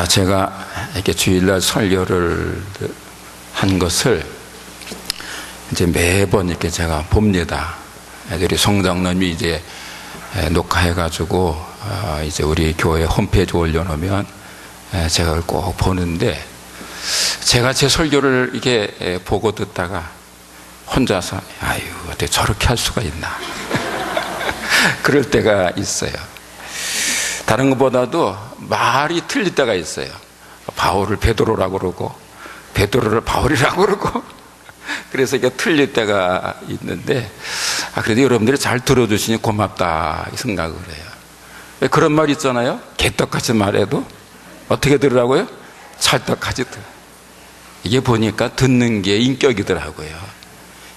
제가 이렇게 주일날 설교를 한 것을 이제 매번 이렇게 제가 봅니다. 애들이 송장님이 이제 녹화해가지고 이제 우리 교회 홈페이지 올려놓으면 제가 그걸 꼭 보는데, 제가 제 설교를 이렇게 보고 듣다가 혼자서 아유 어떻게 저렇게 할 수가 있나 그럴 때가 있어요. 다른 것보다도 말이 틀릴 때가 있어요. 바울을 베드로라고 그러고 베드로를 바울이라고 그러고 그래서 이게 틀릴 때가 있는데, 그래도 여러분들이 잘 들어주시니 고맙다 이 생각을 해요. 그런 말 있잖아요. 개떡같이 말해도 어떻게 들으라고요? 찰떡같이 들어. 이게 보니까 듣는 게 인격이더라고요.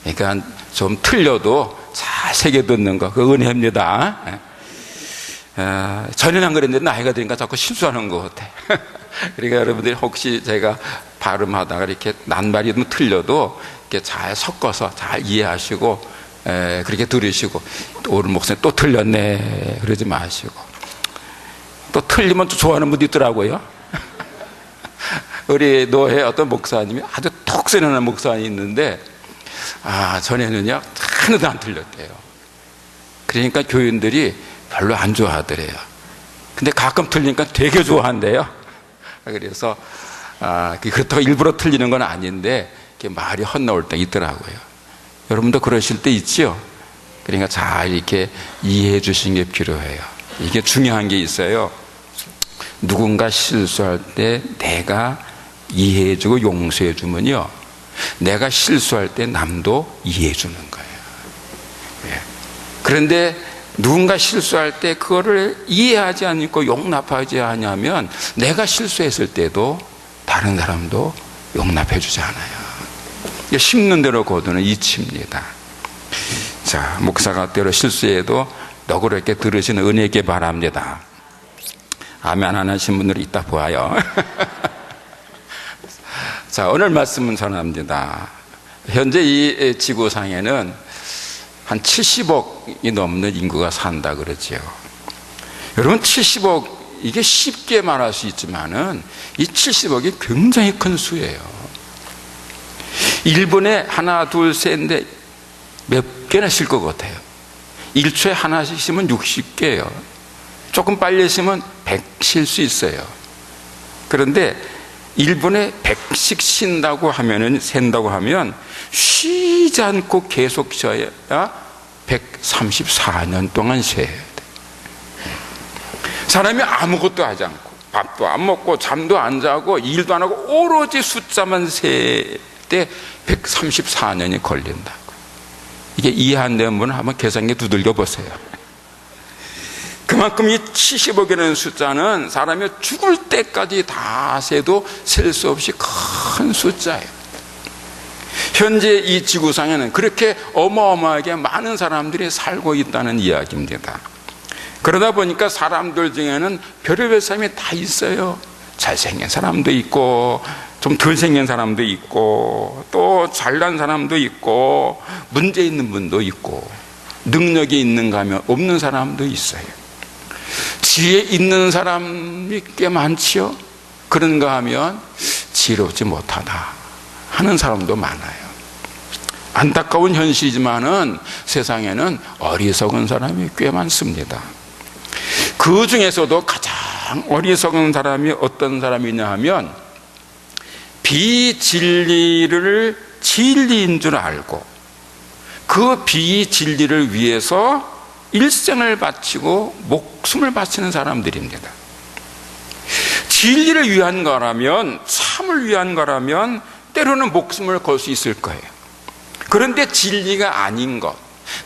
그러니까 좀 틀려도 잘 새겨 듣는 거, 그 은혜입니다. 전에는 안 그랬는데 나이가 드니까 자꾸 실수하는 것 같아. 그러니까 여러분들이 혹시 제가 발음하다가 이렇게 낱말이 좀 틀려도 이렇게 잘 섞어서 잘 이해하시고 그렇게 들으시고, 또 오늘 목사님 또 틀렸네 그러지 마시고, 또 틀리면 또 좋아하는 분도 있더라고요. 우리 노회 어떤 목사님이 아주 톡 쏘는 목사님이 있는데, 전에는요 하나도 안 틀렸대요. 그러니까 교인들이 별로 안 좋아하더래요. 근데 가끔 틀리니까 되게 좋아한대요. 그래서 그렇다고 일부러 틀리는 건 아닌데 말이 헛나올 때 있더라고요. 여러분도 그러실 때 있지요? 그러니까 잘 이렇게 이해해 주시는 게 필요해요. 이게 중요한 게 있어요. 누군가 실수할 때 내가 이해해 주고 용서해 주면요, 내가 실수할 때 남도 이해해 주는 거예요. 그런데 누군가 실수할 때 그거를 이해하지 않고 용납하지 않으면 내가 실수했을 때도 다른 사람도 용납해 주지 않아요. 심는 대로 거두는 이치입니다. 자, 목사가 때로 실수해도 너그럽게 들으시는 은혜 있게 바랍니다. 아멘 안 하신 분들이 있다 보아요. 자, 오늘 말씀은 전합니다. 현재 이 지구상에는 한 70억이 넘는 인구가 산다 그러죠. 여러분, 70억 이게 쉽게 말할 수 있지만은 이 70억이 굉장히 큰 수예요. 일본에 하나 둘 셋 넷 몇 개나 실 것 같아요. 1초에 하나씩 심으면 60개예요. 조금 빨리 심으면 100 실 수 있어요. 그런데 일본에 100씩 신다고 하면은, 센다고 하면 쉬지 않고 계속 쉬어야 134년 동안 쉬어야 돼. 사람이 아무것도 하지 않고 밥도 안 먹고 잠도 안 자고 일도 안 하고 오로지 숫자만 셀 때 134년이 걸린다고. 이게 이해 안 되는 분은 한번 계산기 두들겨 보세요. 그만큼 이 70억이라는 숫자는 사람이 죽을 때까지 다 세도 셀 수 없이 큰 숫자예요. 현재 이 지구상에는 그렇게 어마어마하게 많은 사람들이 살고 있다는 이야기입니다. 그러다 보니까 사람들 중에는 별의별 사람이 다 있어요. 잘생긴 사람도 있고 좀 덜 생긴 사람도 있고 또 잘난 사람도 있고 문제 있는 분도 있고 능력이 있는가 하면 없는 사람도 있어요. 지혜 있는 사람이 꽤 많지요. 그런가 하면 지혜롭지 못하다 하는 사람도 많아요. 안타까운 현실이지만은 세상에는 어리석은 사람이 꽤 많습니다. 그 중에서도 가장 어리석은 사람이 어떤 사람이냐 하면, 비진리를 진리인 줄 알고 그 비진리를 위해서 일생을 바치고 목숨을 바치는 사람들입니다. 진리를 위한 거라면, 참을 위한 거라면 때로는 목숨을 걸 수 있을 거예요. 그런데 진리가 아닌 것,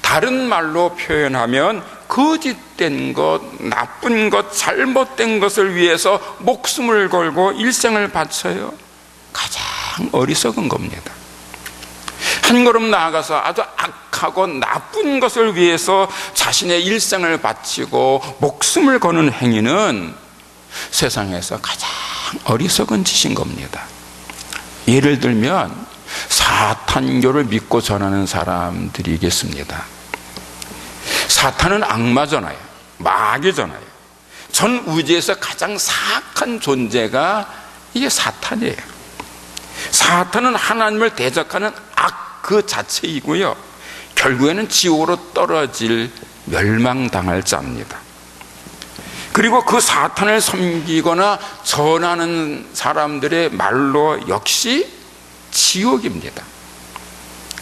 다른 말로 표현하면 거짓된 것, 나쁜 것, 잘못된 것을 위해서 목숨을 걸고 일생을 바쳐요. 가장 어리석은 겁니다. 한 걸음 나아가서 아주 악하고 나쁜 것을 위해서 자신의 일생을 바치고 목숨을 거는 행위는 세상에서 가장 어리석은 짓인 겁니다. 예를 들면 사탄교를 믿고 전하는 사람들이겠습니다. 사탄은 악마잖아요. 마귀잖아요. 전 우주에서 가장 사악한 존재가 이게 사탄이에요. 사탄은 하나님을 대적하는 악 그 자체이고요, 결국에는 지옥으로 떨어질 멸망당할 자입니다. 그리고 그 사탄을 섬기거나 전하는 사람들의 말로 역시 지옥입니다.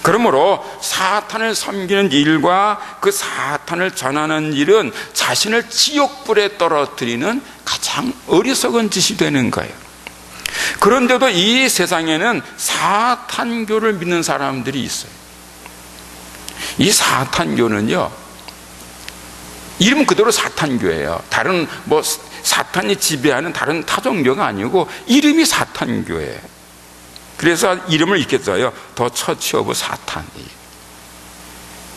그러므로 사탄을 섬기는 일과 그 사탄을 전하는 일은 자신을 지옥불에 떨어뜨리는 가장 어리석은 짓이 되는 거예요. 그런데도 이 세상에는 사탄교를 믿는 사람들이 있어요. 이 사탄교는요, 이름 그대로 사탄교예요. 다른 사탄이 지배하는 다른 타종교가 아니고 이름이 사탄교예요. 그래서 이름을 이렇게 써요. 더 처치 오브 사탄.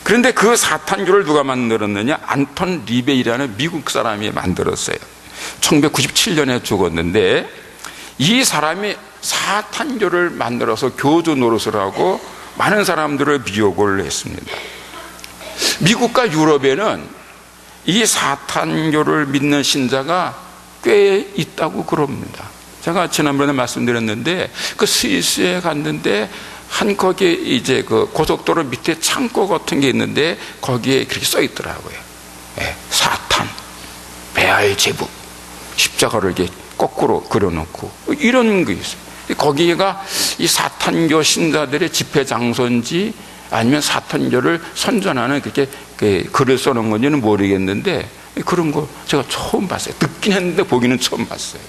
그런데 그 사탄교를 누가 만들었느냐? 안톤 리베이라는 미국 사람이 만들었어요. 1997년에 죽었는데, 이 사람이 사탄교를 만들어서 교주 노릇을 하고 많은 사람들을 미혹을 했습니다. 미국과 유럽에는 이 사탄교를 믿는 신자가 꽤 있다고 그럽니다. 제가 지난번에 말씀드렸는데, 그 스위스에 갔는데 거기에 이제 그 고속도로 밑에 창고 같은 게 있는데 거기에 그렇게 써 있더라고요. 사탄, 베알제북, 십자가를 이렇게 거꾸로 그려놓고 이런 게 있어요. 거기가 이 사탄교 신자들의 집회 장소인지 아니면 사탄교를 선전하는 그렇게 글을 써놓은 건지는 모르겠는데, 그런 거 제가 처음 봤어요. 듣긴 했는데 보기는 처음 봤어요.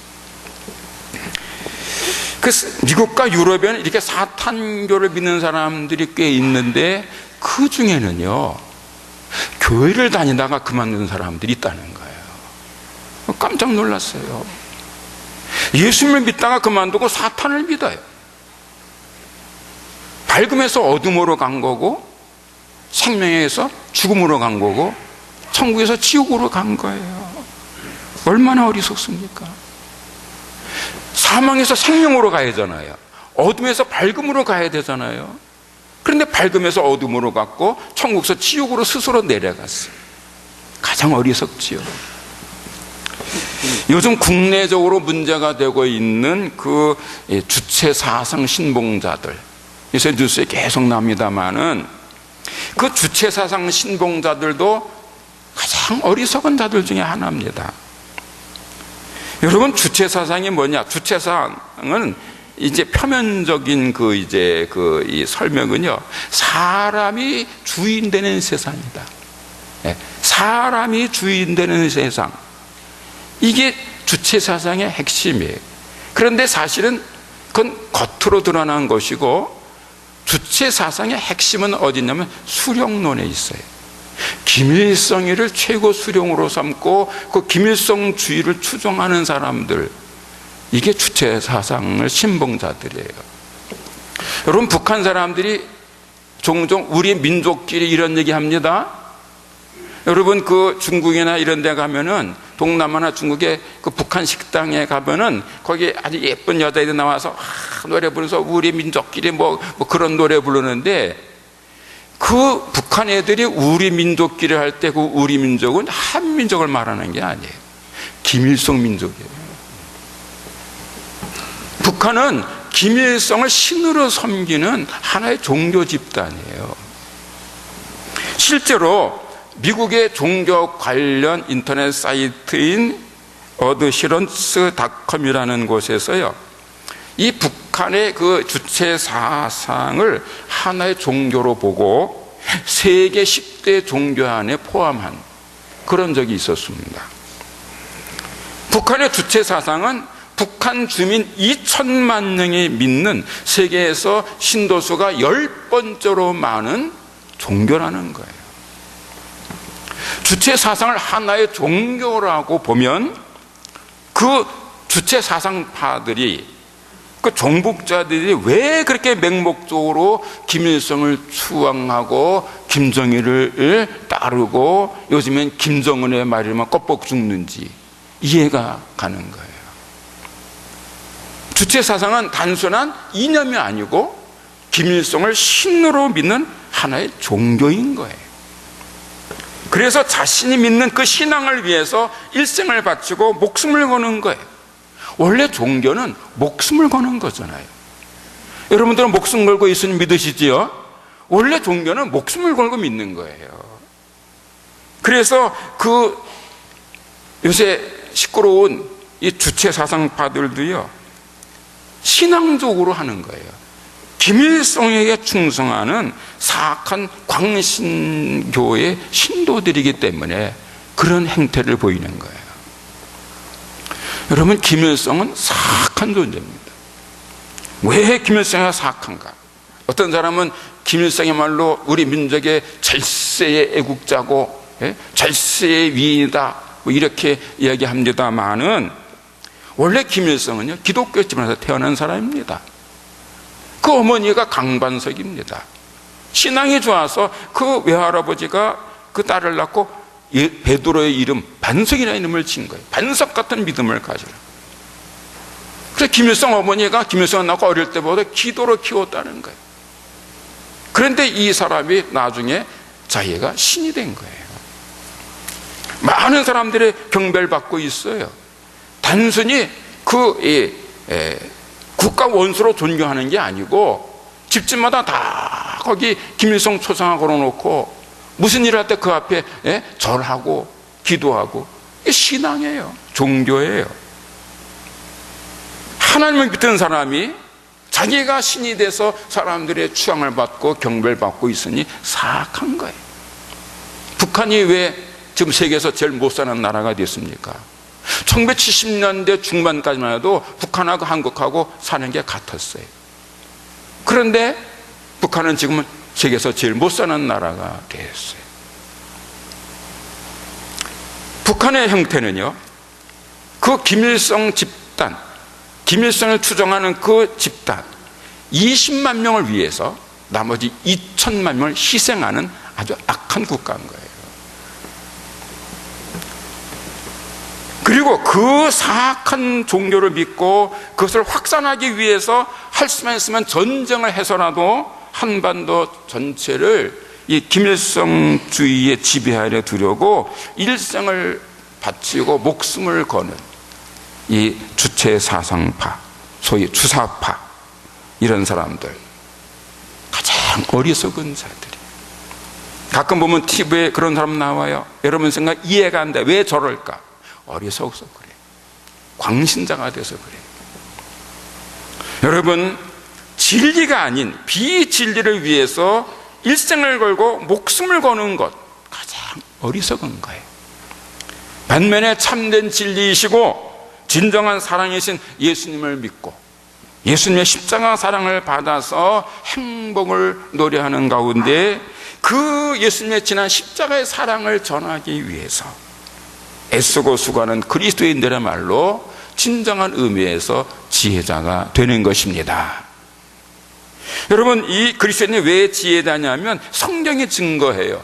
미국과 유럽에는 이렇게 사탄교를 믿는 사람들이 꽤 있는데, 그 중에는요, 교회를 다니다가 그만둔 사람들이 있다는 거예요. 깜짝 놀랐어요. 예수님을 믿다가 그만두고 사탄을 믿어요. 밝음에서 어둠으로 간 거고, 생명에서 죽음으로 간 거고, 천국에서 지옥으로 간 거예요. 얼마나 어리석습니까? 사망에서 생명으로 가야 되잖아요. 어둠에서 밝음으로 가야 되잖아요. 그런데 밝음에서 어둠으로 갔고 천국에서 지옥으로 스스로 내려갔어요. 가장 어리석지요. 요즘 국내적으로 문제가 되고 있는 그 주체사상 신봉자들, 요새 뉴스에 계속 납니다마는, 그 주체사상 신봉자들도 가장 어리석은 자들 중에 하나입니다. 여러분, 주체사상이 뭐냐? 주체사상은 이제 표면적인 이 설명은요, 사람이 주인 되는 세상이다. 사람이 주인 되는 세상. 이게 주체사상의 핵심이에요. 그런데 사실은 그건 겉으로 드러난 것이고, 주체사상의 핵심은 어디냐면 수령론에 있어요. 김일성이를 최고 수령으로 삼고 그 김일성주의를 추종하는 사람들, 이게 주체사상을 신봉자들이에요. 여러분, 북한 사람들이 종종 우리 민족끼리 이런 얘기 합니다. 여러분, 그 중국이나 이런 데 가면은, 동남아나 중국의 그 북한 식당에 가면은 거기 아주 예쁜 여자애들 나와서 노래 부르면서 우리 민족끼리 뭐 그런 노래 부르는데, 그 북한 애들이 우리 민족끼리 할 때 그 우리 민족은 한민족을 말하는 게 아니에요. 김일성 민족이에요. 북한은 김일성을 신으로 섬기는 하나의 종교 집단이에요. 실제로 미국의 종교 관련 인터넷 사이트인 어드시런스닷컴이라는 곳에서요, 이 북한의 그 주체 사상을 하나의 종교로 보고 세계 10대 종교 안에 포함한 그런 적이 있었습니다. 북한의 주체 사상은 북한 주민 2천만 명이 믿는 세계에서 신도수가 10번째로 많은 종교라는 거예요. 주체 사상을 하나의 종교라고 보면 그 주체 사상파들이, 그 종북자들이 왜 그렇게 맹목적으로 김일성을 추앙하고 김정일을 따르고 요즘엔 김정은의 말이면 껍벅 죽는지 이해가 가는 거예요. 주체 사상은 단순한 이념이 아니고 김일성을 신으로 믿는 하나의 종교인 거예요. 그래서 자신이 믿는 그 신앙을 위해서 일생을 바치고 목숨을 거는 거예요. 원래 종교는 목숨을 거는 거잖아요. 여러분들은 목숨 걸고 예수님 믿으시지요? 원래 종교는 목숨을 걸고 믿는 거예요. 그래서 그 요새 시끄러운 이 주체 사상파들도요, 신앙적으로 하는 거예요. 김일성에게 충성하는 사악한 광신교의 신도들이기 때문에 그런 행태를 보이는 거예요. 여러분, 김일성은 사악한 존재입니다. 왜 김일성이 사악한가? 어떤 사람은 김일성이야말로 우리 민족의 절세의 애국자고 절세의 위인이다, 뭐 이렇게 이야기합니다만은 원래 김일성은요, 기독교 집안에서 태어난 사람입니다. 그 어머니가 강반석입니다. 신앙이 좋아서 그 외할아버지가 그 딸을 낳고 베드로의 이름 반석이라는 이름을 지은 거예요. 반석 같은 믿음을 가지라. 그래서 김일성 어머니가 김일성을 낳고 어릴 때보다 기도로 키웠다는 거예요. 그런데 이 사람이 나중에 자기가 신이 된 거예요. 많은 사람들의 경배를 받고 있어요. 단순히 국가 원수로 존경하는 게 아니고 집집마다 다 거기 김일성 초상화 걸어놓고 무슨 일 할 때 그 앞에 절하고 기도하고, 이게 신앙이에요. 종교예요. 하나님을 믿는 사람이 자기가 신이 돼서 사람들의 추앙을 받고 경배를 받고 있으니 사악한 거예요. 북한이 왜 지금 세계에서 제일 못 사는 나라가 됐습니까? 1970년대 중반까지만 해도 북한하고 한국하고 사는 게 같았어요. 그런데 북한은 지금은 세계에서 제일 못 사는 나라가 됐어요. 북한의 형태는요, 그 김일성 집단, 김일성을 추종하는 그 집단 20만 명을 위해서 나머지 2천만 명을 희생하는 아주 악한 국가인 거예요. 그리고 그 사악한 종교를 믿고 그것을 확산하기 위해서 할 수만 있으면 전쟁을 해서라도 한반도 전체를 이 김일성주의의 지배 아래 두려고 일생을 바치고 목숨을 거는 이 주체 사상파, 소위 주사파, 이런 사람들, 가장 어리석은 자들이. 가끔 보면 TV에 그런 사람 나와요. 여러분 생각 이해가 안 돼. 왜 저럴까? 어리석어서 그래. 광신자가 돼서 그래. 여러분, 진리가 아닌 비진리를 위해서 일생을 걸고 목숨을 거는 것, 가장 어리석은 거예요. 반면에 참된 진리이시고 진정한 사랑이신 예수님을 믿고 예수님의 십자가 사랑을 받아서 행복을 노래하는 가운데 그 예수님의 지난 십자가의 사랑을 전하기 위해서 애쓰고 수고하는 그리스도인들의 말로 진정한 의미에서 지혜자가 되는 것입니다. 여러분, 이 그리스도인이 왜 지혜자냐면 성경이 증거해요.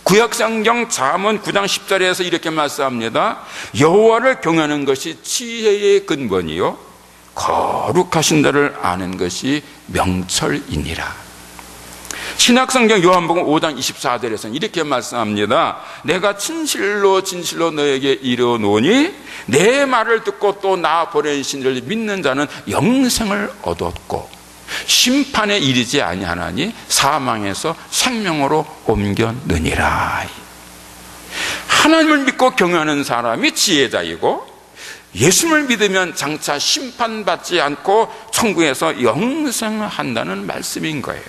구약성경 잠언 9장 10절에서 이렇게 말씀합니다. 여호와를 경외하는 것이 지혜의 근본이요 거룩하신 자를 아는 것이 명철이니라. 신약성경 요한복음 5장 24절에서는 이렇게 말씀합니다. 내가 진실로 진실로 너에게 이르노니 내 말을 듣고 또 나 보내신 이를 믿는 자는 영생을 얻었고 심판에 이르지 아니하나니 사망에서 생명으로 옮겨느니라. 하나님을 믿고 경외하는 사람이 지혜자이고 예수님을 믿으면 장차 심판받지 않고 천국에서 영생을 한다는 말씀인 거예요.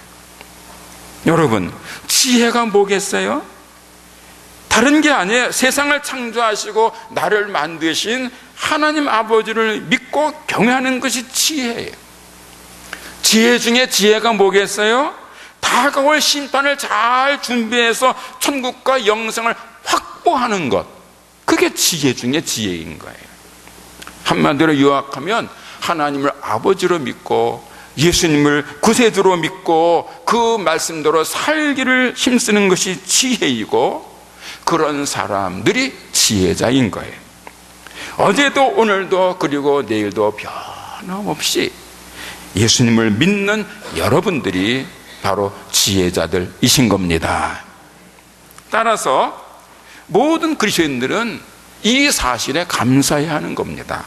여러분, 지혜가 뭐겠어요? 다른 게 아니에요. 세상을 창조하시고 나를 만드신 하나님 아버지를 믿고 경외하는 것이 지혜예요. 지혜 중에 지혜가 뭐겠어요? 다가올 심판을 잘 준비해서 천국과 영생을 확보하는 것, 그게 지혜 중에 지혜인 거예요. 한마디로 요약하면 하나님을 아버지로 믿고 예수님을 구세주로 믿고 그 말씀대로 살기를 힘쓰는 것이 지혜이고, 그런 사람들이 지혜자인 거예요. 어제도 오늘도 그리고 내일도 변함없이 예수님을 믿는 여러분들이 바로 지혜자들이신 겁니다. 따라서 모든 그리스도인들은 이 사실에 감사해야 하는 겁니다.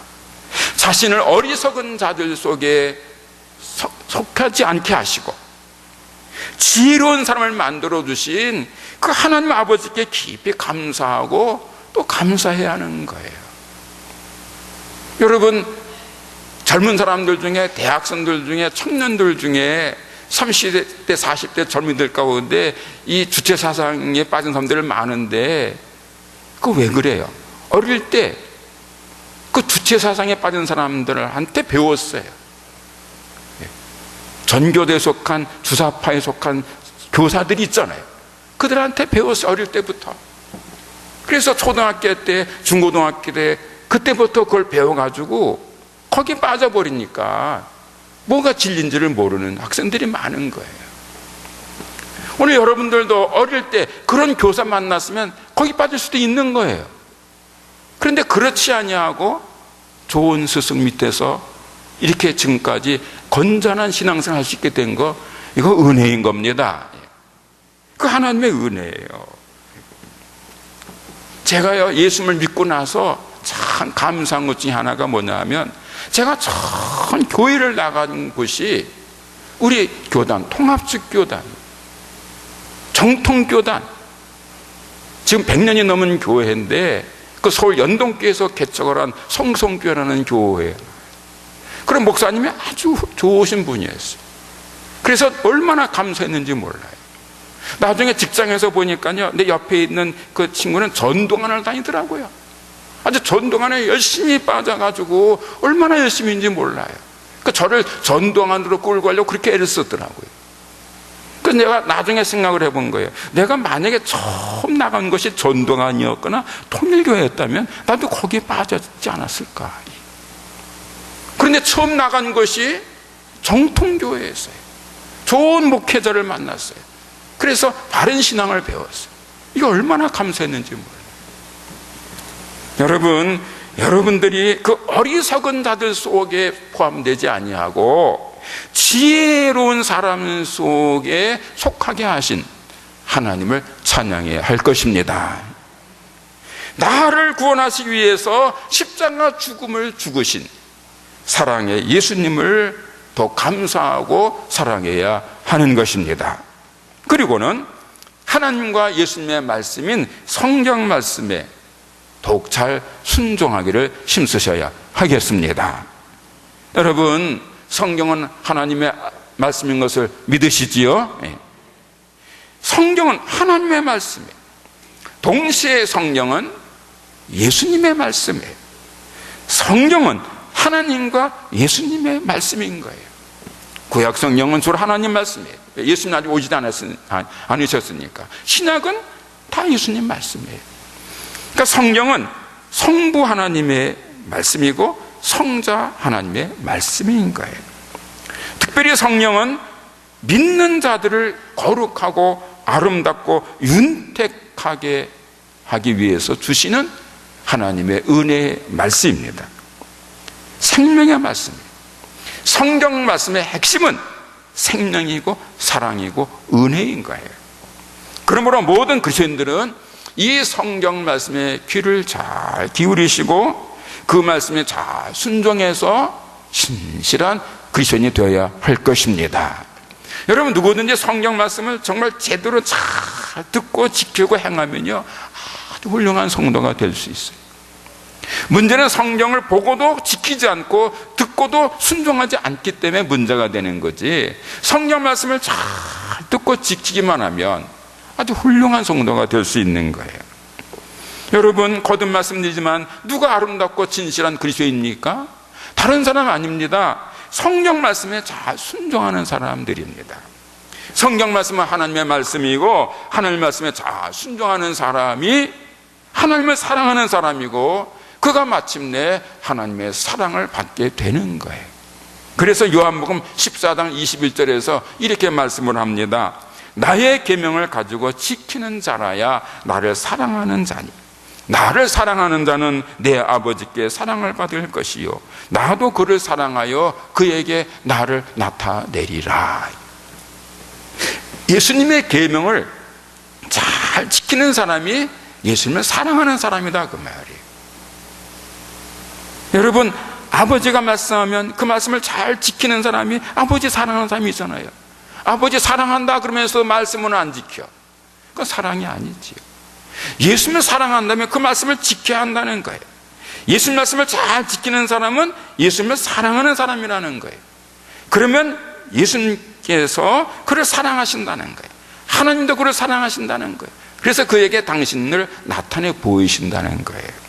자신을 어리석은 자들 속에 속하지 않게 하시고 지혜로운 사람을 만들어 주신 그 하나님 아버지께 깊이 감사하고 또 감사해야 하는 거예요. 여러분, 젊은 사람들 중에, 대학생들 중에, 청년들 중에 30대, 40대 젊은이들 가운데 이 주체사상에 빠진 사람들 많은데 그거 왜 그래요? 어릴 때 그 주체사상에 빠진 사람들한테 배웠어요. 전교대에 속한, 주사파에 속한 교사들이 있잖아요. 그들한테 배웠어요, 어릴 때부터. 그래서 초등학교 때, 중고등학교 때 그때부터 그걸 배워가지고 거기에 빠져버리니까 뭐가 진리인지를 모르는 학생들이 많은 거예요. 오늘 여러분들도 어릴 때 그런 교사 만났으면 거기 빠질 수도 있는 거예요. 그런데 그렇지 아니하고 좋은 스승 밑에서 이렇게 지금까지 건전한 신앙생활 할 수 있게 된 거, 이거 은혜인 겁니다. 그 하나님의 은혜예요. 제가요, 예수님을 믿고 나서 참 감사한 것 중에 하나가 뭐냐면, 제가 처음 교회를 나간 곳이 우리 교단, 통합측교단, 정통교단, 지금 100년이 넘은 교회인데 그 서울 연동교에서 개척을 한 성성교회라는 교회. 그런 목사님이 아주 좋으신 분이었어요. 그래서 얼마나 감사했는지 몰라요. 나중에 직장에서 보니까요, 내 옆에 있는 그 친구는 전도관을 다니더라고요. 아주 전도관에 열심히 빠져가지고 얼마나 열심히인지 몰라요. 그러니까 저를 전도관으로 끌고 가려고 그렇게 애를 썼더라고요. 그래서 내가 나중에 생각을 해본 거예요. 내가 만약에 처음 나간 것이 전도관이었거나 통일교회였다면 나도 거기에 빠졌지 않았을까. 그런데 처음 나간 것이 정통교회였어요. 좋은 목회자를 만났어요. 그래서 바른 신앙을 배웠어요. 이게 얼마나 감사했는지 몰라요. 여러분, 여러분들이 그 어리석은 자들 속에 포함되지 아니하고 지혜로운 사람 속에 속하게 하신 하나님을 찬양해야 할 것입니다. 나를 구원하시기 위해서 십자가 죽음을 죽으신 사랑의 예수님을 더 감사하고 사랑해야 하는 것입니다. 그리고는 하나님과 예수님의 말씀인 성경 말씀에 더욱 잘 순종하기를 힘쓰셔야 하겠습니다. 여러분, 성경은 하나님의 말씀인 것을 믿으시지요? 성경은 하나님의 말씀이에요. 동시에 성경은 예수님의 말씀이에요. 성경은 하나님과 예수님의 말씀인 거예요. 구약 성경은 주로 하나님 말씀이에요. 예수님 아직 오지도 않으셨으니까. 신약은 다 예수님 말씀이에요. 그러니까 성경은 성부 하나님의 말씀이고 성자 하나님의 말씀인 거예요. 특별히 성령은 믿는 자들을 거룩하고 아름답고 윤택하게 하기 위해서 주시는 하나님의 은혜의 말씀입니다. 생명의 말씀이에요. 성경 말씀의 핵심은 생명이고 사랑이고 은혜인 거예요. 그러므로 모든 그리스도인들은 이 성경 말씀에 귀를 잘 기울이시고 그 말씀에 잘 순종해서 신실한 그리스도인이 되어야 할 것입니다. 여러분, 누구든지 성경 말씀을 정말 제대로 잘 듣고 지키고 행하면요, 아주 훌륭한 성도가 될 수 있어요. 문제는 성경을 보고도 지키지 않고 듣고도 순종하지 않기 때문에 문제가 되는 거지, 성경 말씀을 잘 듣고 지키기만 하면 아주 훌륭한 성도가 될 수 있는 거예요. 여러분, 거듭 말씀드리지만 누가 아름답고 진실한 그리스도입니까? 다른 사람 아닙니다. 성경 말씀에 잘 순종하는 사람들입니다. 성경 말씀은 하나님의 말씀이고 하나님의 말씀에 잘 순종하는 사람이 하나님을 사랑하는 사람이고 그가 마침내 하나님의 사랑을 받게 되는 거예요. 그래서 요한복음 14장 21절에서 이렇게 말씀을 합니다. 나의 계명을 가지고 지키는 자라야 나를 사랑하는 자니 나를 사랑하는 자는 내 아버지께 사랑을 받을 것이요 나도 그를 사랑하여 그에게 나를 나타내리라. 예수님의 계명을 잘 지키는 사람이 예수님을 사랑하는 사람이다 그 말이에요. 여러분, 아버지가 말씀하면 그 말씀을 잘 지키는 사람이 아버지 사랑하는 사람이 있잖아요. 아버지 사랑한다 그러면서 말씀은 안 지켜. 그건 사랑이 아니지요. 예수님을 사랑한다면 그 말씀을 지켜야 한다는 거예요. 예수님 말씀을 잘 지키는 사람은 예수님을 사랑하는 사람이라는 거예요. 그러면 예수님께서 그를 사랑하신다는 거예요. 하나님도 그를 사랑하신다는 거예요. 그래서 그에게 당신을 나타내 보이신다는 거예요.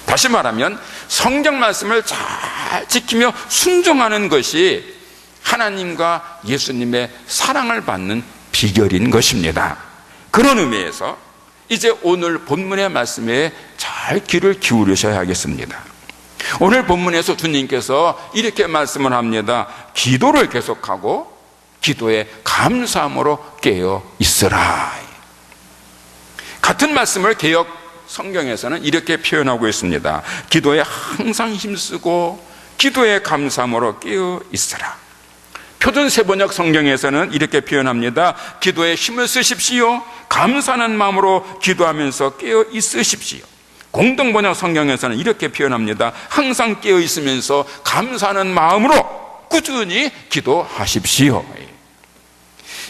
다시 말하면 성경 말씀을 잘 지키며 순종하는 것이 하나님과 예수님의 사랑을 받는 비결인 것입니다. 그런 의미에서 이제 오늘 본문의 말씀에 잘 귀를 기울이셔야 하겠습니다. 오늘 본문에서 주님께서 이렇게 말씀을 합니다. 기도를 계속하고 기도에 감사함으로 깨어 있으라. 같은 말씀을 개역 성경에서는 이렇게 표현하고 있습니다. 기도에 항상 힘쓰고 기도에 감사함으로 깨어 있으라. 표준 세번역 성경에서는 이렇게 표현합니다. 기도에 힘을 쓰십시오. 감사하는 마음으로 기도하면서 깨어 있으십시오. 공동번역 성경에서는 이렇게 표현합니다. 항상 깨어 있으면서 감사하는 마음으로 꾸준히 기도하십시오.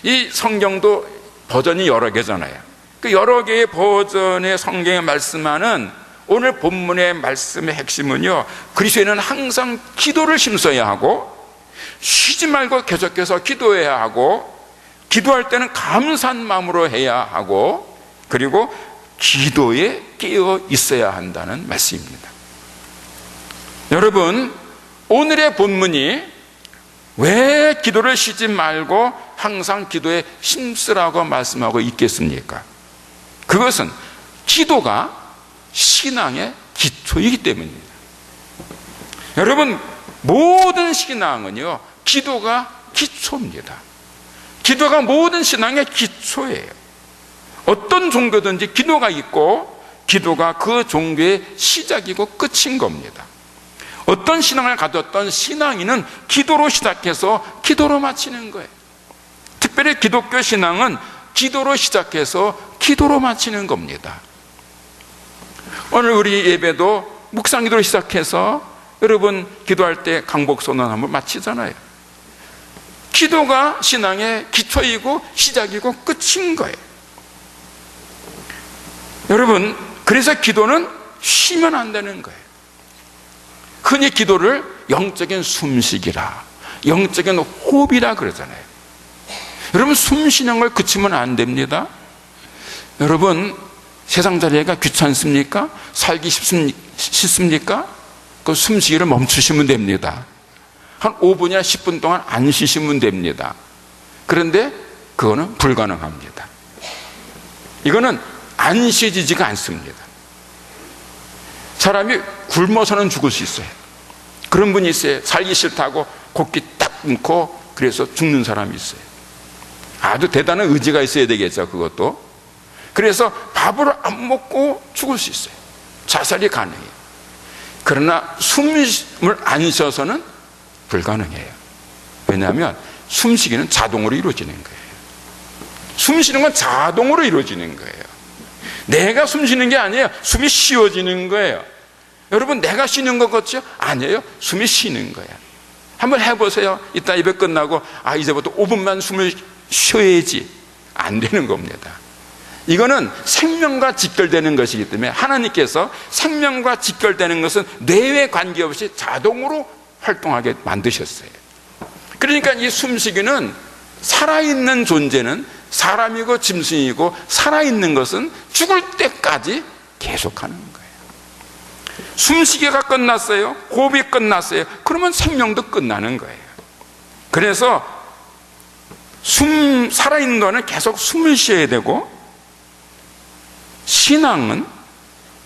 이 성경도 버전이 여러 개잖아요. 그 여러 개의 버전의 성경에 말씀하는 오늘 본문의 말씀의 핵심은요, 그리스도인은 항상 기도를 힘써야 하고 쉬지 말고 계속해서 기도해야 하고, 기도할 때는 감사한 마음으로 해야 하고, 그리고 기도에 깨어 있어야 한다는 말씀입니다. 여러분, 오늘의 본문이 왜 기도를 쉬지 말고 항상 기도에 힘쓰라고 말씀하고 있겠습니까? 그것은 기도가 신앙의 기초이기 때문입니다. 여러분, 모든 신앙은요, 기도가 기초입니다. 기도가 모든 신앙의 기초예요. 어떤 종교든지 기도가 있고 기도가 그 종교의 시작이고 끝인 겁니다. 어떤 신앙을 가졌던 신앙인은 기도로 시작해서 기도로 마치는 거예요. 특별히 기독교 신앙은 기도로 시작해서 기도로 마치는 겁니다. 오늘 우리 예배도 묵상기도로 시작해서 여러분 기도할 때 강복선언 한번 마치잖아요. 기도가 신앙의 기초이고 시작이고 끝인 거예요. 여러분, 그래서 기도는 쉬면 안 되는 거예요. 흔히 기도를 영적인 숨쉬기라, 영적인 호흡이라 그러잖아요. 여러분, 숨 쉬는 걸 그치면 안 됩니다. 여러분, 세상 자리가 귀찮습니까? 살기 싫습니까? 그 숨쉬기를 멈추시면 됩니다. 한 5분이나 10분 동안 안 쉬시면 됩니다. 그런데 그거는 불가능합니다. 이거는 안 쉬지지가 않습니다. 사람이 굶어서는 죽을 수 있어요. 그런 분이 있어요. 살기 싫다고 곡기 딱 끊고 그래서 죽는 사람이 있어요. 아주 대단한 의지가 있어야 되겠죠, 그것도. 그래서 밥을 안 먹고 죽을 수 있어요. 자살이 가능해요. 그러나 숨을 안 쉬어서는 불가능해요. 왜냐하면 숨쉬기는 자동으로 이루어지는 거예요. 숨 쉬는 건 자동으로 이루어지는 거예요. 내가 숨 쉬는 게 아니에요. 숨이 쉬어지는 거예요. 여러분, 내가 쉬는 것 같죠? 아니에요. 숨이 쉬는 거예요. 한번 해보세요. 이따 예배 끝나고 이제부터 5분만 숨을 쉬어야지. 안 되는 겁니다. 이거는 생명과 직결되는 것이기 때문에 하나님께서 생명과 직결되는 것은 뇌에 관계없이 자동으로 활동하게 만드셨어요. 그러니까 이 숨쉬기는 살아있는 존재는 사람이고 짐승이고 살아있는 것은 죽을 때까지 계속하는 거예요. 숨쉬기가 끝났어요. 호흡이 끝났어요. 그러면 생명도 끝나는 거예요. 그래서 살아있는 동안은 계속 숨을 쉬어야 되고, 신앙은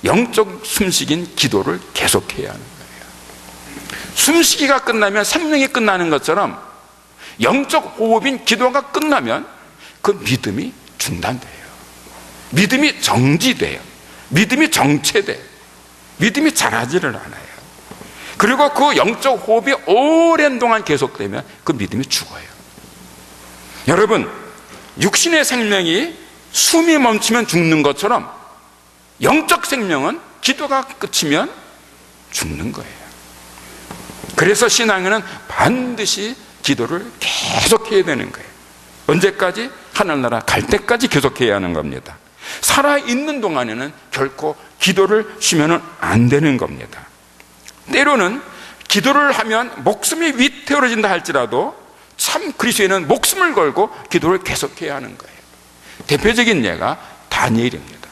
영적 숨쉬기인 기도를 계속해야 하는 거예요. 숨쉬기가 끝나면 생명이 끝나는 것처럼 영적 호흡인 기도가 끝나면 그 믿음이 중단돼요. 믿음이 정지돼요. 믿음이 정체돼요. 믿음이 자라지를 않아요. 그리고 그 영적 호흡이 오랜 동안 계속되면 그 믿음이 죽어요. 여러분, 육신의 생명이 숨이 멈추면 죽는 것처럼 영적 생명은 기도가 끝이면 죽는 거예요. 그래서 신앙에는 반드시 기도를 계속해야 되는 거예요. 언제까지? 하늘나라 갈 때까지 계속해야 하는 겁니다. 살아있는 동안에는 결코 기도를 쉬면 안 되는 겁니다. 때로는 기도를 하면 목숨이 위태로워진다 할지라도 참 그리스도인은 목숨을 걸고 기도를 계속해야 하는 거예요. 대표적인 예가 다니엘입니다.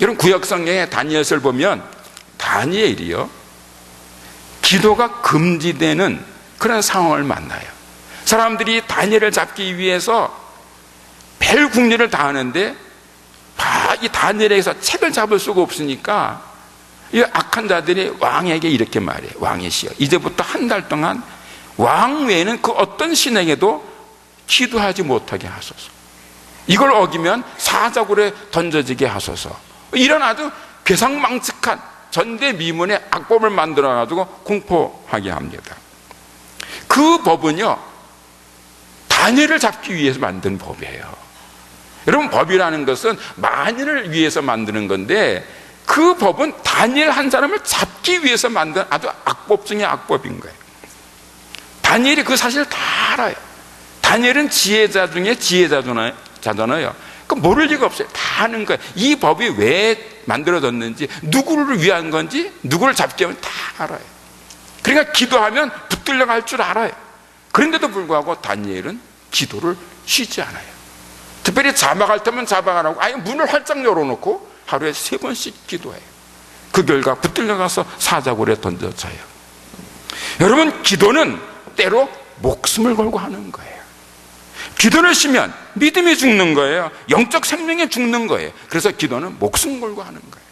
여러분 구약성경의 다니엘서를 보면 다니엘이요, 기도가 금지되는 그런 상황을 만나요. 사람들이 다니엘을 잡기 위해서 별 궁리를 다 하는데 이 다니엘에게서 책을 잡을 수가 없으니까 이 악한 자들이 왕에게 이렇게 말해요. 왕이시여, 이제부터 한 달 동안 왕 외에는 그 어떤 신에게도 기도하지 못하게 하소서. 이걸 어기면 사자굴에 던져지게 하소서. 이런 아주 괴상망측한 전대미문의 악법을 만들어가지고 공포하게 합니다. 그 법은요, 다니엘을 잡기 위해서 만든 법이에요. 여러분, 법이라는 것은 만인을 위해서 만드는 건데 그 법은 다니엘 한 사람을 잡기 위해서 만든 아주 악법 중에 악법인 거예요. 다니엘이 그 사실을 다 알아요. 다니엘은 지혜자 중에 지혜자잖아요. 그 모를 리가 없어요. 다 아는 거예요. 이 법이 왜 만들어졌는지, 누구를 위한 건지, 누구를 잡기 위하면 다 알아요. 그러니까 기도하면 붙들려 갈 줄 알아요. 그런데도 불구하고 다니엘은 기도를 쉬지 않아요. 특별히 자막할 때면 자막하라고 아예 문을 활짝 열어놓고 하루에 3번씩 기도해요. 그 결과 붙들려가서 사자굴에 던져져요. 여러분, 기도는 때로 목숨을 걸고 하는 거예요. 기도를 쉬면 믿음이 죽는 거예요. 영적 생명이 죽는 거예요. 그래서 기도는 목숨 걸고 하는 거예요.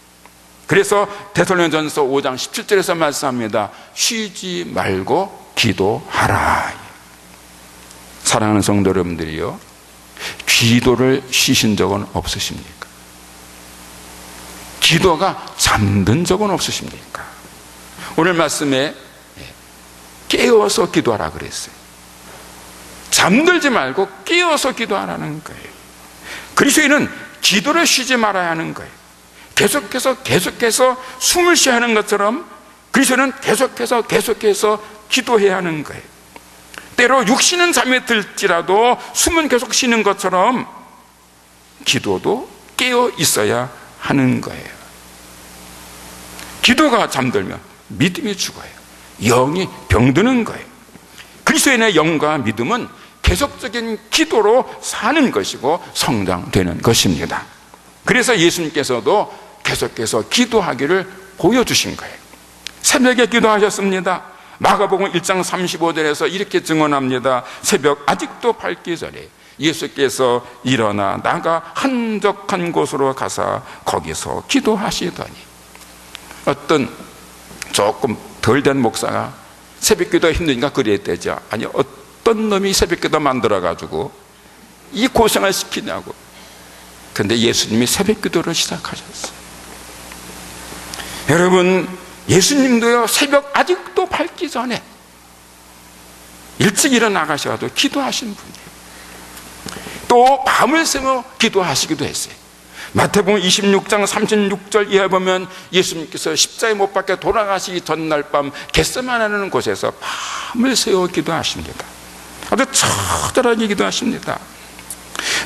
그래서 데살로니가전서 5장 17절에서 말씀합니다. 쉬지 말고 기도하라. 사랑하는 성도 여러분들이요, 기도를 쉬신 적은 없으십니까? 기도가 잠든 적은 없으십니까? 오늘 말씀에 깨어서 기도하라 그랬어요. 잠들지 말고 깨어서 기도하라는 거예요. 그리스도인은 기도를 쉬지 말아야 하는 거예요. 계속해서 숨을 쉬어야 하는 것처럼 그리스도인은 계속해서 기도해야 하는 거예요. 때로 육신은 잠에 들지라도 숨은 계속 쉬는 것처럼 기도도 깨어 있어야 하는 거예요. 기도가 잠들면 믿음이 죽어요. 영이 병드는 거예요. 그리스도인의 영과 믿음은 계속적인 기도로 사는 것이고 성장되는 것입니다. 그래서 예수님께서도 계속해서 기도하기를 보여주신 거예요. 새벽에 기도하셨습니다. 마가복음 1장 35절에서 이렇게 증언합니다. 새벽 아직도 밝기 전에 예수께서 일어나 나가 한적한 곳으로 가사 거기서 기도하시더니, 어떤 조금 덜 된 목사가 새벽 기도가 힘드니까 그랬대죠. 아니, 어떤 놈이 새벽 기도 만들어가지고 이 고생을 시키냐고. 그런데 예수님이 새벽 기도를 시작하셨어요. 여러분, 예수님도요, 새벽 아직도 밝기 전에 일찍 일어나가셔도 기도하신 분이에요. 또 밤을 새며 기도하시기도 했어요. 마태복음 26장 36절 이하에 보면 예수님께서 십자가에 못 박혀 돌아가시기 전날 밤 겟세마네라는 곳에서 밤을 새워 기도하십니다. 아주 처절하게 기도하십니다.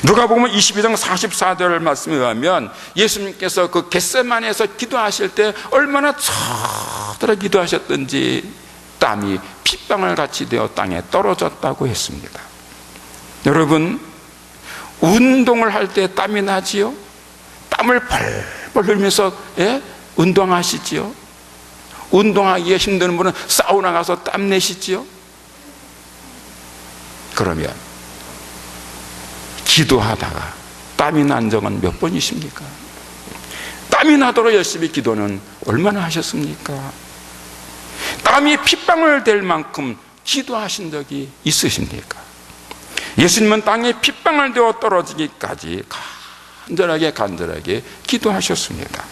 누가복음 22장 44절 말씀에 의하면 예수님께서 그 겟세마네에서 기도하실 때 얼마나 처절하게 기도하셨던지 땀이 핏방울 같이 되어 땅에 떨어졌다고 했습니다. 여러분, 운동을 할 때 땀이 나지요? 땀을 벌벌 흘리면서 운동하시지요? 운동하기가 힘든 분은 사우나 가서 땀 내시지요? 그러면 기도하다가 땀이 난 적은 몇 번이십니까? 땀이 나도록 열심히 기도는 얼마나 하셨습니까? 땀이 핏방울 될 만큼 기도하신 적이 있으십니까? 예수님은 땅에 핏방울 되어 떨어지기까지 간절하게 기도하셨습니다.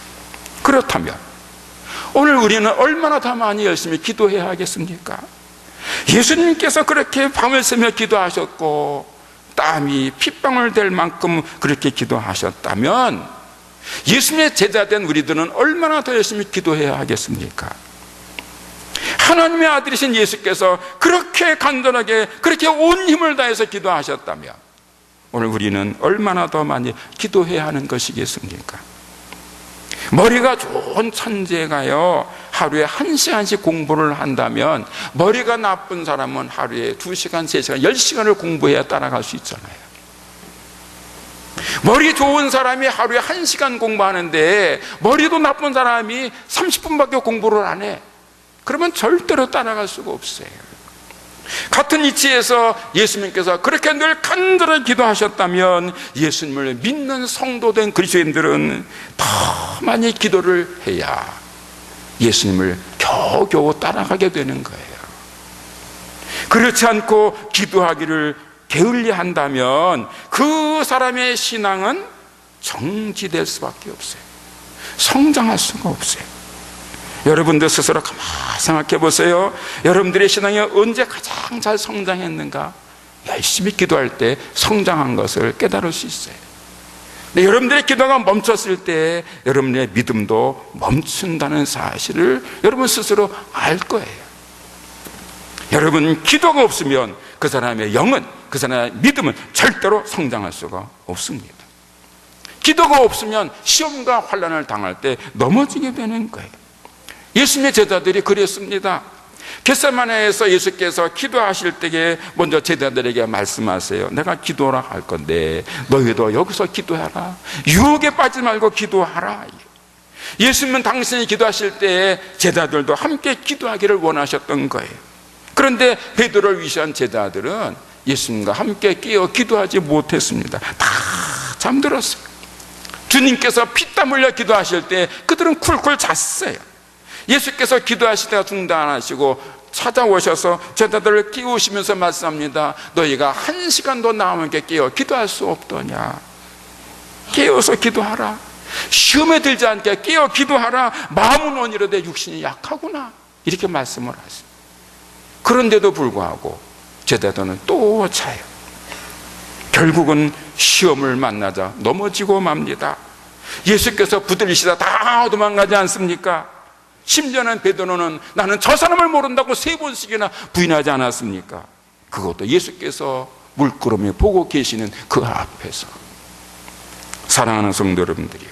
그렇다면 오늘 우리는 얼마나 더 많이 열심히 기도해야 하겠습니까? 예수님께서 그렇게 밤을 새며 기도하셨고 땀이 핏방울 될 만큼 그렇게 기도하셨다면 예수님의 제자된 우리들은 얼마나 더 열심히 기도해야 하겠습니까? 하나님의 아들이신 예수께서 그렇게 간절하게, 그렇게 온 힘을 다해서 기도하셨다면 오늘 우리는 얼마나 더 많이 기도해야 하는 것이겠습니까? 머리가 좋은 천재가요, 하루에 1시간씩 공부를 한다면 머리가 나쁜 사람은 하루에 2시간, 3시간, 10시간을 공부해야 따라갈 수 있잖아요. 머리 좋은 사람이 하루에 1시간 공부하는데 머리도 나쁜 사람이 30분밖에 공부를 안 해. 그러면 절대로 따라갈 수가 없어요. 같은 이치에서 예수님께서 그렇게 늘 간절히 기도하셨다면 예수님을 믿는 성도된 그리스도인들은 더 많이 기도를 해야 예수님을 겨우겨우 따라가게 되는 거예요. 그렇지 않고 기도하기를 게을리 한다면 그 사람의 신앙은 정지될 수밖에 없어요. 성장할 수가 없어요. 여러분들 스스로 가만히 생각해 보세요. 여러분들의 신앙이 언제 가장 잘 성장했는가? 열심히 기도할 때 성장한 것을 깨달을 수 있어요. 근데 여러분들의 기도가 멈췄을 때 여러분의 믿음도 멈춘다는 사실을 여러분 스스로 알 거예요. 여러분, 기도가 없으면 그 사람의 영은, 그 사람의 믿음은 절대로 성장할 수가 없습니다. 기도가 없으면 시험과 환난을 당할 때 넘어지게 되는 거예요. 예수님의 제자들이 그랬습니다. 겟세마네에서 예수께서 기도하실 때에 먼저 제자들에게 말씀하세요. 내가 기도하라 할 건데 너희도 여기서 기도하라. 유혹에 빠지지 말고 기도하라. 예수님은 당신이 기도하실 때 제자들도 함께 기도하기를 원하셨던 거예요. 그런데 베드로를 위시한 제자들은 예수님과 함께 깨어 기도하지 못했습니다. 다 잠들었어요. 주님께서 피땀 흘려 기도하실 때 그들은 쿨쿨 잤어요. 예수께서 기도하실 때가 중단하시고 찾아오셔서 제자들을 깨우시면서 말씀합니다. 너희가 1시간도 남에게 깨어 기도할 수 없더냐? 깨어서 기도하라. 시험에 들지 않게 깨어 기도하라. 마음은 원이로되 육신이 약하구나. 이렇게 말씀을 하세요. 그런데도 불구하고 제자들은 또 자요. 결국은 시험을 만나자 넘어지고 맙니다. 예수께서 붙들리시다 다 도망가지 않습니까? 심지어는 베드로는 나는 저 사람을 모른다고 3번씩이나 부인하지 않았습니까? 그것도 예수께서 물끄러미 보고 계시는 그 앞에서. 사랑하는 성도 여러분들이,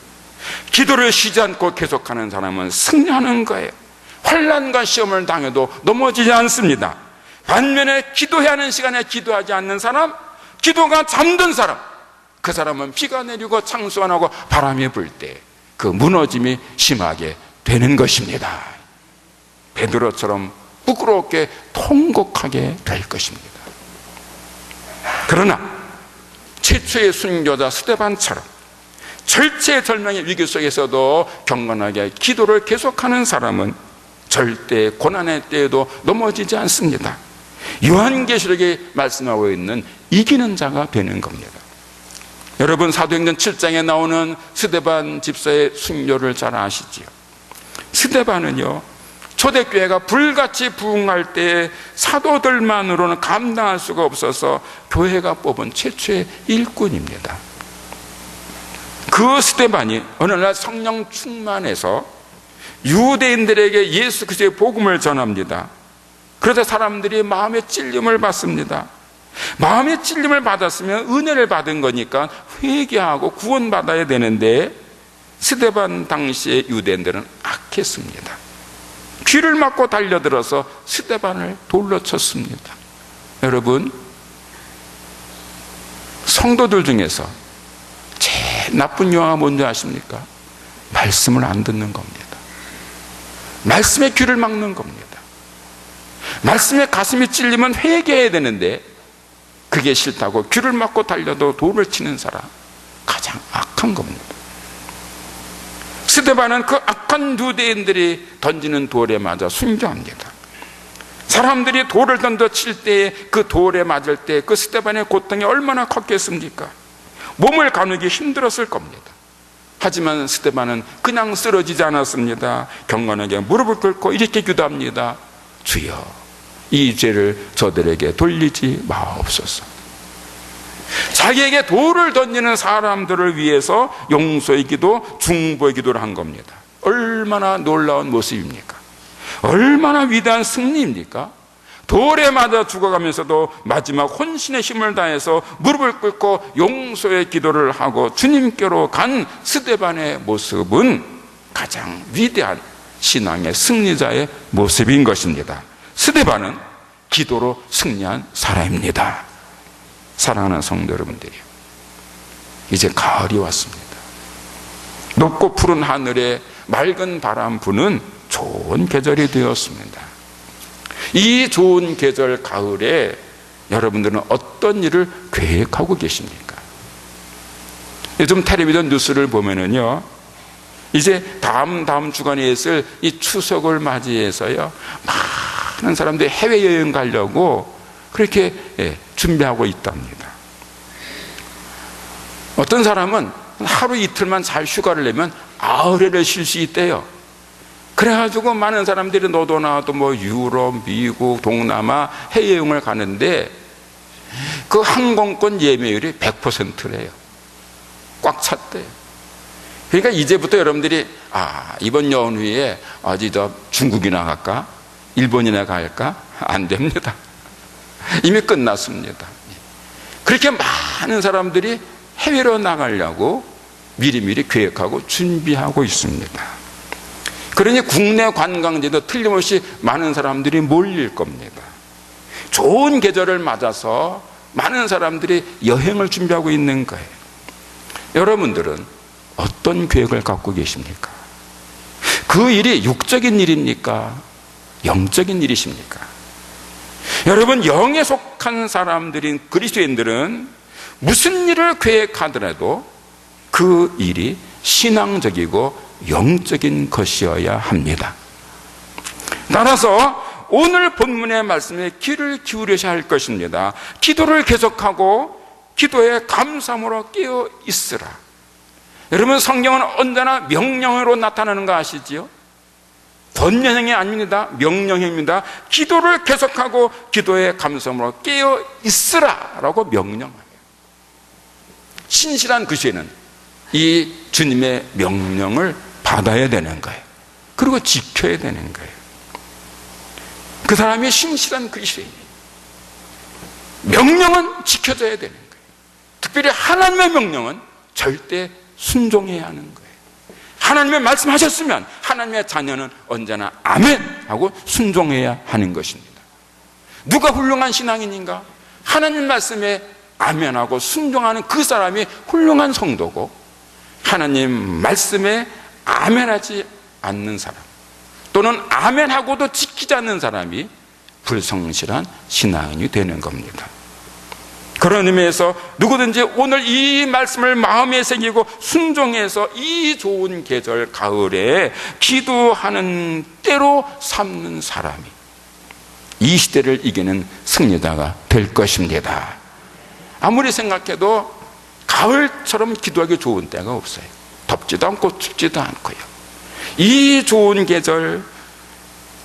기도를 쉬지 않고 계속하는 사람은 승리하는 거예요. 환난과 시험을 당해도 넘어지지 않습니다. 반면에 기도해야 하는 시간에 기도하지 않는 사람, 기도가 잠든 사람, 그 사람은 비가 내리고 창수가 나고 바람이 불 때 그 무너짐이 심하게 되는 것입니다. 베드로처럼 부끄럽게 통곡하게 될 것입니다. 그러나 최초의 순교자 스데반처럼 절체절명의 위기 속에서도 경건하게 기도를 계속하는 사람은 절대 고난의 때에도 넘어지지 않습니다. 요한계시록에 말씀하고 있는 이기는 자가 되는 겁니다. 여러분, 사도행전 7장에 나오는 스데반 집사의 순교를 잘 아시지요. 스데반은요, 초대교회가 불같이 부흥할 때 사도들만으로는 감당할 수가 없어서 교회가 뽑은 최초의 일꾼입니다. 그 스데반이 어느 날 성령 충만해서 유대인들에게 예수 그리스도의 복음을 전합니다. 그러자 사람들이 마음의 찔림을 받습니다. 마음의 찔림을 받았으면 은혜를 받은 거니까 회개하고 구원받아야 되는데 스데반 당시의 유대인들은 악했습니다. 귀를 막고 달려들어서 스데반을 돌로 쳤습니다. 여러분, 성도들 중에서 제일 나쁜 영화가 뭔지 아십니까? 말씀을 안 듣는 겁니다. 말씀에 귀를 막는 겁니다. 말씀에 가슴이 찔리면 회개해야 되는데 그게 싫다고 귀를 막고 달려도 돌을 치는 사람, 가장 악한 겁니다. 스데반은 그 악한 유대인들이 던지는 돌에 맞아 순교합니다. 사람들이 돌을 던져 칠 때 그 돌에 맞을 때 그 스데반의 고통이 얼마나 컸겠습니까? 몸을 가누기 힘들었을 겁니다. 하지만 스데반은 그냥 쓰러지지 않았습니다. 경건하게 무릎을 꿇고 이렇게 기도합니다. 주여, 이 죄를 저들에게 돌리지 마옵소서. 자기에게 돌을 던지는 사람들을 위해서 용서의 기도, 중보의 기도를 한 겁니다. 얼마나 놀라운 모습입니까? 얼마나 위대한 승리입니까? 돌에 맞아 죽어가면서도 마지막 혼신의 힘을 다해서 무릎을 꿇고 용서의 기도를 하고 주님께로 간 스데반의 모습은 가장 위대한 신앙의 승리자의 모습인 것입니다. 스데반은 기도로 승리한 사람입니다. 사랑하는 성도 여러분들이요, 이제 가을이 왔습니다. 높고 푸른 하늘에 맑은 바람 부는 좋은 계절이 되었습니다. 이 좋은 계절 가을에 여러분들은 어떤 일을 계획하고 계십니까? 요즘 텔레비전 뉴스를 보면은요, 이제 다음 주간에 있을 이 추석을 맞이해서요, 많은 사람들이 해외여행 가려고 그렇게 준비하고 있답니다. 어떤 사람은 하루 이틀만 잘 휴가를 내면 아흘에를 쉴 수 있대요. 그래가지고 많은 사람들이 너도 나도 뭐 유럽, 미국, 동남아 해외여행을 가는데 그 항공권 예매율이 100%래요. 꽉 찼대요. 그러니까 이제부터 여러분들이 이번 연휴에 어디 중국이나 갈까? 일본이나 갈까? 안 됩니다. 이미 끝났습니다. 그렇게 많은 사람들이 해외로 나가려고 미리미리 계획하고 준비하고 있습니다. 그러니 국내 관광지도 틀림없이 많은 사람들이 몰릴 겁니다. 좋은 계절을 맞아서 많은 사람들이 여행을 준비하고 있는 거예요. 여러분들은 어떤 계획을 갖고 계십니까? 그 일이 육적인 일입니까? 영적인 일이십니까? 여러분, 영에 속한 사람들인 그리스도인들은 무슨 일을 계획하더라도 그 일이 신앙적이고 영적인 것이어야 합니다. 따라서 오늘 본문의 말씀에 귀를 기울여야 할 것입니다. 기도를 계속하고 기도에 감사함으로 깨어 있으라. 여러분, 성경은 언제나 명령으로 나타나는 거 아시지요? 권면형이 아닙니다. 명령형입니다. 기도를 계속하고 기도에 감사함으로 깨어 있으라 라고 명령합니다. 신실한 그리스도인은 이 주님의 명령을 받아야 되는 거예요. 그리고 지켜야 되는 거예요. 그 사람이 신실한 그리스도인이에요. 명령은 지켜져야 되는 거예요. 특별히 하나님의 명령은 절대 순종해야 하는 거예요. 하나님의 말씀하셨으면 하나님의 자녀는 언제나 아멘 하고 순종해야 하는 것입니다. 누가 훌륭한 신앙인인가? 하나님 말씀에 아멘하고 순종하는 그 사람이 훌륭한 성도고, 하나님 말씀에 아멘하지 않는 사람 또는 아멘하고도 지키지 않는 사람이 불성실한 신앙인이 되는 겁니다. 그런 의미에서 누구든지 오늘 이 말씀을 마음에 새기고 순종해서 이 좋은 계절 가을에 기도하는 때로 삼는 사람이 이 시대를 이기는 승리자가 될 것입니다. 아무리 생각해도 가을처럼 기도하기 좋은 때가 없어요. 덥지도 않고 춥지도 않고요. 이 좋은 계절,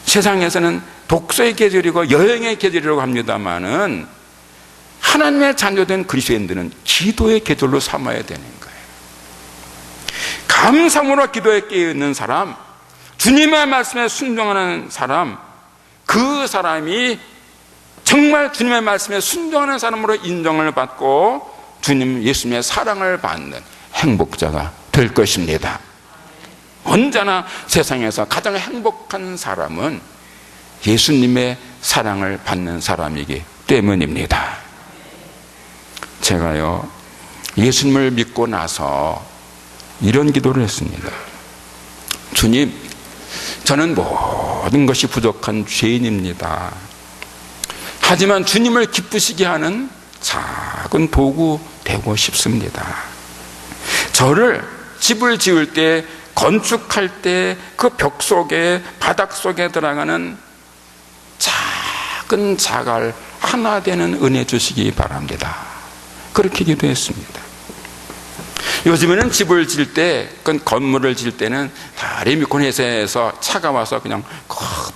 세상에서는 독서의 계절이고 여행의 계절이라고 합니다마는 하나님의 자녀된 그리스도인들은 기도의 계절로 삼아야 되는 거예요. 감사함으로 기도에 깨어있는 사람, 주님의 말씀에 순종하는 사람, 그 사람이 정말 주님의 말씀에 순종하는 사람으로 인정을 받고 주님 예수님의 사랑을 받는 행복자가 될 것입니다. 언제나 세상에서 가장 행복한 사람은 예수님의 사랑을 받는 사람이기 때문입니다. 제가요, 예수님을 믿고 나서 이런 기도를 했습니다. 주님, 저는 모든 것이 부족한 죄인입니다. 하지만 주님을 기쁘시게 하는 작은 도구 되고 싶습니다. 저를 집을 지을 때, 건축할 때 그 벽 속에, 바닥 속에 들어가는 작은 자갈 하나 되는 은혜 주시기 바랍니다. 그렇게 기도했습니다. 요즘에는 집을 지을 때, 건물을 지을 때는 다 리모컨 회사에서 차가 와서 그냥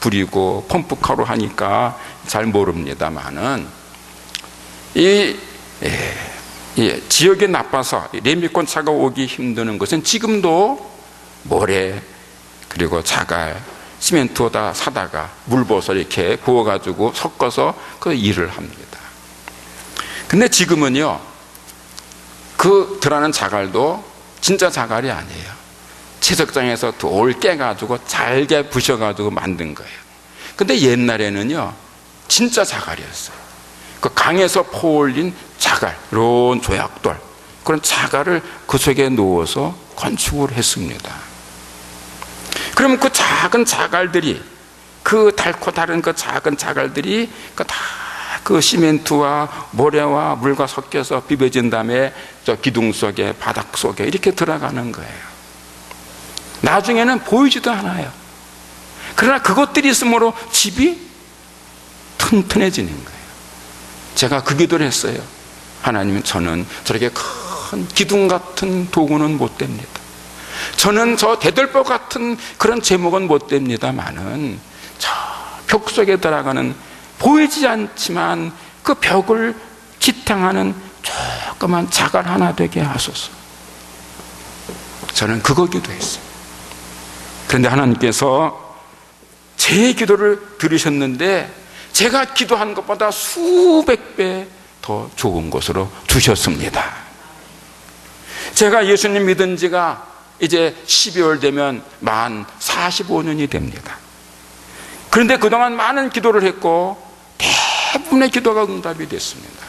부리고 펌프카로 하니까 잘 모릅니다만은 지역이 나빠서 레미콘차가 오기 힘드는 것은 지금도 모래 그리고 자갈, 시멘트에다 사다가 물벗을 이렇게 부어가지고 섞어서 그 일을 합니다. 근데 지금은요, 그 들어가는 자갈도 진짜 자갈이 아니에요. 채석장에서 돌 깨가지고 잘게 부셔가지고 만든 거예요. 근데 옛날에는요, 진짜 자갈이었어요. 그 강에서 퍼올린 자갈, 이런 조약돌, 그런 자갈을 그 속에 넣어서 건축을 했습니다. 그러면 그 작은 자갈들이, 그 닳고 다른 그 작은 자갈들이 다 그 시멘트와 모래와 물과 섞여서 비벼진 다음에 저 기둥 속에, 바닥 속에 이렇게 들어가는 거예요. 나중에는 보이지도 않아요. 그러나 그것들이 있으므로 집이 튼튼해지는 거예요. 제가 그 기도를 했어요. 하나님, 저는 저렇게 큰 기둥 같은 도구는 못 됩니다. 저는 저 대들보 같은 그런 제목은 못 됩니다만은 저 벽 속에 들어가는 보이지 않지만 그 벽을 지탱하는 조그만 자갈 하나 되게 하소서. 저는 그거 기도했어요. 그런데 하나님께서 제 기도를 들으셨는데 제가 기도한 것보다 수백 배 더 좋은 것으로 주셨습니다. 제가 예수님 믿은 지가 이제 12월 되면 만 45년이 됩니다. 그런데 그동안 많은 기도를 했고 대부분의 기도가 응답이 됐습니다.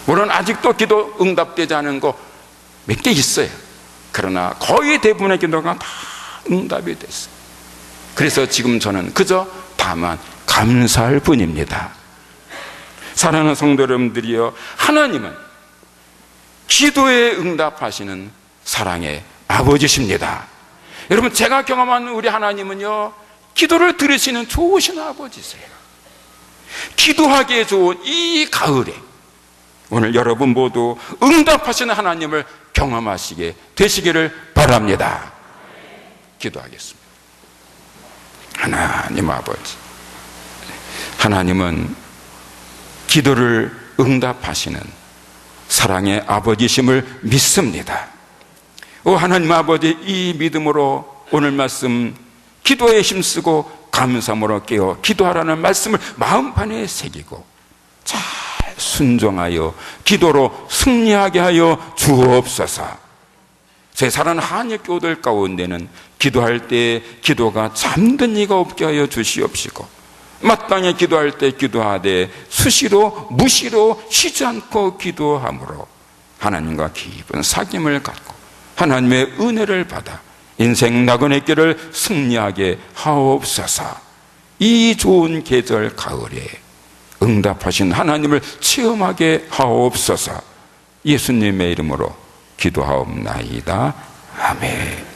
물론 아직도 기도 응답되지 않은 거 몇 개 있어요. 그러나 거의 대부분의 기도가 다 응답이 됐어요. 그래서 지금 저는 그저 다만 감사할 뿐입니다. 사랑하는 성도 여러분들이여, 하나님은 기도에 응답하시는 사랑의 아버지십니다. 여러분, 제가 경험한 우리 하나님은요, 기도를 들으시는 좋으신 아버지세요. 기도하기에 좋은 이 가을에 오늘 여러분 모두 응답하시는 하나님을 경험하시게 되시기를 바랍니다. 기도하겠습니다. 하나님 아버지, 하나님은 기도를 응답하시는 사랑의 아버지심을 믿습니다. 오 하나님 아버지, 이 믿음으로 오늘 말씀 기도에 힘쓰고 감사함으로 깨어 기도하라는 말씀을 마음판에 새기고 잘 순종하여 기도로 승리하게 하여 주옵소서. 제 사랑 한일교들 가운데는 기도할 때 기도가 잠든 이가 없게 하여 주시옵시고, 마땅히 기도할 때 기도하되 수시로 무시로 쉬지 않고 기도함으로 하나님과 깊은 사귐을 갖고 하나님의 은혜를 받아 인생 나그네 길을 승리하게 하옵소서. 이 좋은 계절 가을에 응답하신 하나님을 체험하게 하옵소서. 예수님의 이름으로 기도하옵나이다. 아멘.